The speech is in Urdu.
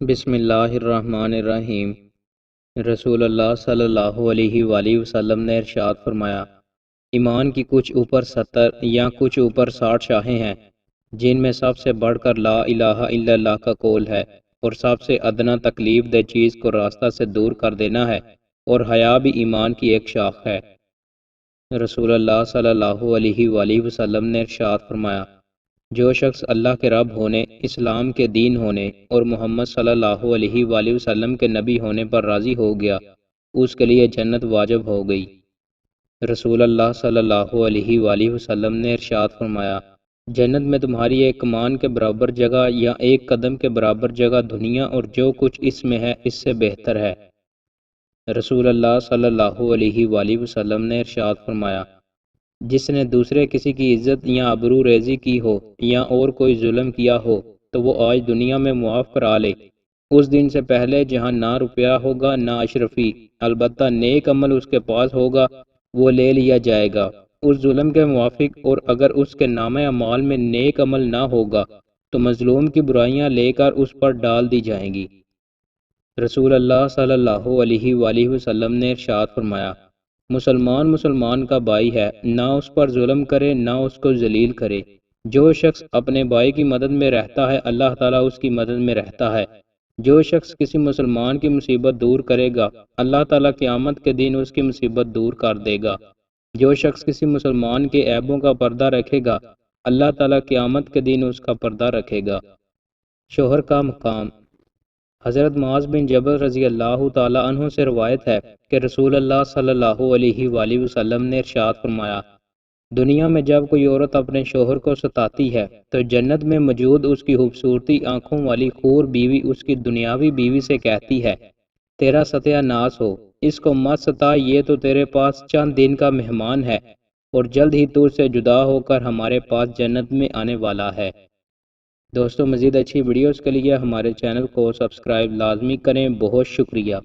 بسم اللہ الرحمن الرحیم۔ رسول اللہ صلی اللہ علیہ وآلہ وسلم نے ارشاد فرمایا، ایمان کی کچھ اوپر 70 یا کچھ اوپر 60 شاخیں ہیں، جن میں سب سے بڑھ کر لا الہ الا اللہ کا قول ہے، اور سب سے ادنا تکلیف دہ چیز کو راستہ سے دور کر دینا ہے، اور حیا بھی ایمان کی ایک شاخ ہے۔ رسول اللہ صلی اللہ علیہ وآلہ وسلم نے ارشاد فرمایا، جو شخص اللہ کے رب ہونے، اسلام کے دین ہونے اور محمد صلی اللہ علیہ وآلہ وسلم کے نبی ہونے پر راضی ہو گیا، اس کے لیے جنت واجب ہو گئی۔ رسول اللہ صلی اللہ علیہ وآلہ وسلم نے ارشاد فرمایا، جنت میں تمہاری ایک کمان کے برابر جگہ یا ایک قدم کے برابر جگہ دنیا اور جو کچھ اس میں ہے اس سے بہتر ہے۔ رسول اللہ صلی اللہ علیہ وآلہ وسلم نے ارشاد فرمایا، جس نے دوسرے کسی کی عزت یا آبرو ریزی کی ہو یا اور کوئی ظلم کیا ہو تو وہ آج دنیا میں معاف کرا لے، اس دن سے پہلے جہاں نہ روپیہ ہوگا نہ اشرفی، البتہ نیک عمل اس کے پاس ہوگا، وہ لے لیا جائے گا اس ظلم کے موافق، اور اگر اس کے نامہ اعمال میں نیک عمل نہ ہوگا تو مظلوم کی برائیاں لے کر اس پر ڈال دی جائیں گی۔ رسول اللہ صلی اللہ علیہ وآلہ وسلم نے ارشاد فرمایا، مسلمان کا بھائی ہے، نہ اس پر ظلم کرے نہ اس کو ذلیل کرے۔ جو شخص اپنے بھائی کی مدد میں رہتا ہے اللہ تعالیٰ اس کی مدد میں رہتا ہے۔ جو شخص کسی مسلمان کی مصیبت دور کرے گا اللہ تعالیٰ قیامت کے دن اس کی مصیبت دور کر دے گا۔ جو شخص کسی مسلمان کے عیبوں کا پردہ رکھے گا اللہ تعالیٰ قیامت کے دن اس کا پردہ رکھے گا۔ شوہر کا مقام۔ حضرت معاذ بن جبل رضی اللہ تعالیٰ عنہ سے روایت ہے کہ رسول اللہ صلی اللہ علیہ وآلہ وسلم نے ارشاد فرمایا، دنیا میں جب کوئی عورت اپنے شوہر کو ستاتی ہے تو جنت میں موجود اس کی خوبصورتی آنکھوں والی حور بیوی اس کی دنیاوی بیوی سے کہتی ہے، تیرا ستیہ ناس ہو، اس کو مت ستا، یہ تو تیرے پاس چند دن کا مہمان ہے اور جلد ہی تجھ سے جدا ہو کر ہمارے پاس جنت میں آنے والا ہے۔ دوستو، مزید اچھی ویڈیوز کے لیے ہمارے چینل کو سبسکرائب لازمی کریں۔ بہت شکریہ۔